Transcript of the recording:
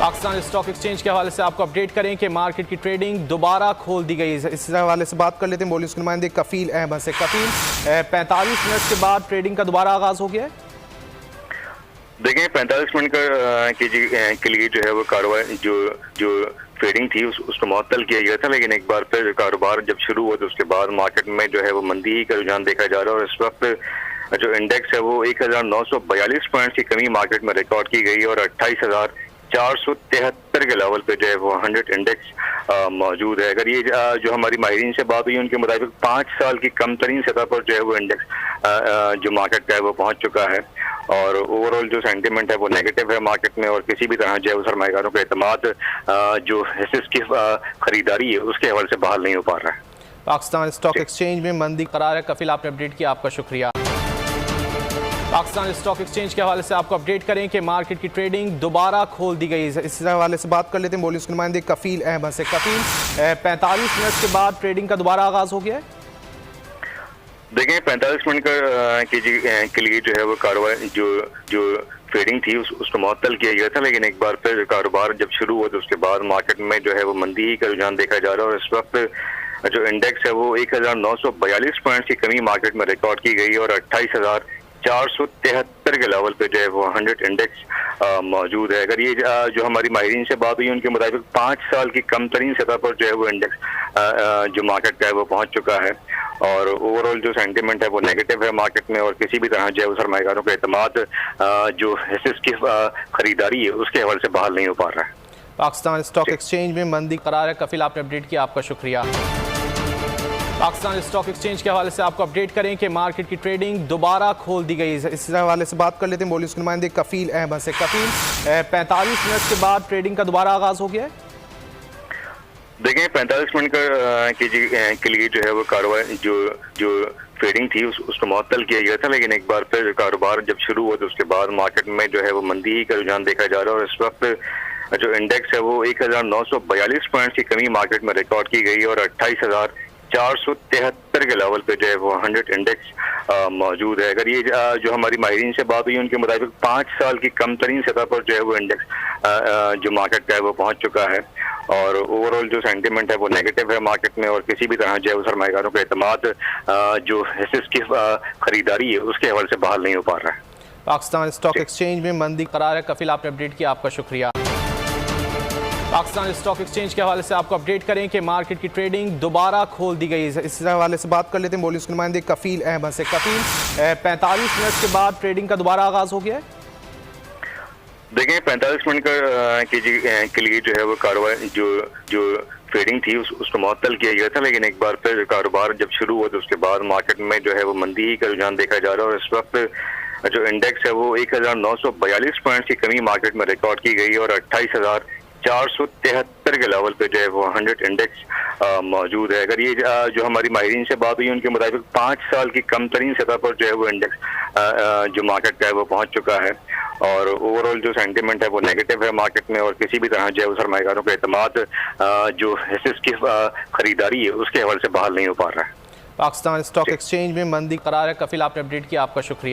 Pakistan stock exchange के हवाले से आपको अपडेट करें कि मार्केट की ट्रेडिंग दोबारा खोल दी गई है। इस हवाले से बात कर लेते हैं बोलिस के नुमाइंदे कफील अहमद से। कफील, 45 मिनट के बाद ट्रेडिंग का दोबारा आगाज हो गया है। देखें 45 मिनट के लिए जो है वो कारोबार जो ट्रेडिंग थी उसको मुअत्तल किया गया था, लेकिन एक बार फिर कारोबार जब शुरू हुआ तो उसके बाद मार्केट में जो है वो मंदी ही का रुझान देखा जा रहा है। और इस वक्त जो इंडेक्स है वो 1942 पॉइंट की कमी मार्केट में रिकॉर्ड की गई और 28,473 के लेवल पे जो है वो 100 इंडेक्स मौजूद है। अगर ये जो हमारी माहिरीन से बात हुई उनके मुताबिक 5 साल की कम तरीन सतह पर जो है वो इंडेक्स जो मार्केट का है वो पहुंच चुका है और ओवरऑल जो सेंटिमेंट है वो नेगेटिव है मार्केट में और किसी भी तरह जो है वो सरमाएदारों का एतमाद जो हिस्से की खरीदारी है उसके हवाले से बहाल नहीं हो पा रहा है। पाकिस्तान स्टॉक एक्सचेंज में मंदी करार है। कफील, आपने अपडेट किया, आपका शुक्रिया। पाकिस्तान स्टॉक एक्सचेंज के हवाले से आपको अपडेट करें कि मार्केट की ट्रेडिंग दोबारा खोल दी गई है। इस हवाले से बात कर लेते हैं बोलिस के नुमाइंदे कफील अहमद से। कफील, 45 मिनट के बाद ट्रेडिंग का दोबारा आगाज हो गया है। देखें 45 मिनट के लिए जो है वो कारोबार जो ट्रेडिंग थी उसको मुअत्तल किया गया था, लेकिन एक बार फिर कारोबार जब शुरू हुआ तो उसके बाद मार्केट में जो है वो मंदी ही का रुझान देखा जा रहा है। और इस वक्त जो इंडेक्स है वो 1942 पॉइंट की कमी मार्केट में रिकॉर्ड की गई और 28,473 के लेवल पे जो है वो 100 इंडेक्स मौजूद है। अगर ये जो हमारी माहिरीन से बात हुई उनके मुताबिक 5 साल की कम तरीन सतह पर जो है वो इंडेक्स जो मार्केट का है वो पहुंच चुका है और ओवरऑल जो सेंटिमेंट है वो नेगेटिव है मार्केट में और किसी भी तरह जो है वो सरमाएदारों का एतमाद जो हिस्से की खरीदारी है उसके हवाले से बहाल नहीं हो पा रहा है। पाकिस्तान स्टॉक एक्सचेंज में मंदी करार है। कफील, आपने अपडेट किया, आपका शुक्रिया। पाकिस्तान स्टॉक एक्सचेंज के हवाले से आपको अपडेट करें कि मार्केट की ट्रेडिंग दोबारा खोल दी गई है। इस हवाले से बात कर लेते हैं बोलिस के नुमाइंदे कफील अहमद से। कफील, 45 मिनट के बाद ट्रेडिंग का दोबारा आगाज हो गया है। देखें 45 मिनट के लिए जो है वो कारोबार जो ट्रेडिंग थी उसको मुअत्तल किया गया था, लेकिन एक बार फिर कारोबार जब शुरू हुआ तो उसके बाद मार्केट में जो है वो मंदी ही का रुझान देखा जा रहा है। और इस वक्त जो इंडेक्स है वो 1942 पॉइंट की कमी मार्केट में रिकॉर्ड की गई और 28,473 के लेवल पे जो है वो 100 इंडेक्स मौजूद है। अगर ये जो हमारी माहिरीन से बात हुई उनके मुताबिक 5 साल की कम तरीन सतह पर जो है वो इंडेक्स जो मार्केट का है वो पहुंच चुका है और ओवरऑल जो सेंटिमेंट है वो नेगेटिव है मार्केट में और किसी भी तरह जो है वो सरमाएदारों का एतमाद जो हिस्से की खरीदारी है उसके हवाले से बहाल नहीं हो पा रहा है। पाकिस्तान स्टॉक एक्सचेंज में मंदी करार है। कफील, आपने अपडेट किया, आपका शुक्रिया। पाकिस्तान स्टॉक एक्सचेंज के हवाले से आपको अपडेट करें कि मार्केट की ट्रेडिंग दोबारा खोल दी गई है। इस हवाले से बात कर लेते हैं बोलिस के नुमाइंदे कफील अहमद से। कफील, 45 मिनट के बाद ट्रेडिंग का दोबारा आगाज हो गया है। देखें 45 मिनट के लिए जो है वो कारोबार जो ट्रेडिंग थी उसको मुअत्तल किया गया था, लेकिन एक बार फिर कारोबार जब शुरू हुआ तो उसके बाद मार्केट में जो है वो मंदी ही का रुझान देखा जा रहा है। और इस वक्त जो इंडेक्स है वो 1942 पॉइंट की कमी मार्केट में रिकॉर्ड की गई और 28,473 के लेवल पे जो है वो 100 इंडेक्स मौजूद है। अगर ये जो हमारी माहिरीन से बात हुई उनके मुताबिक 5 साल की कम तरीन सतह पर जो है वो इंडेक्स जो मार्केट का है वो पहुंच चुका है और ओवरऑल जो सेंटिमेंट है वो नेगेटिव है मार्केट में और किसी भी तरह जो है वो सरमाएदारों का एतमाद जो हिस्से की खरीदारी है उसके हवाले से बहाल नहीं हो पा रहा है। पाकिस्तान स्टॉक एक्सचेंज में मंदी करार है। कफील, आपने अपडेट किया, आपका शुक्रिया।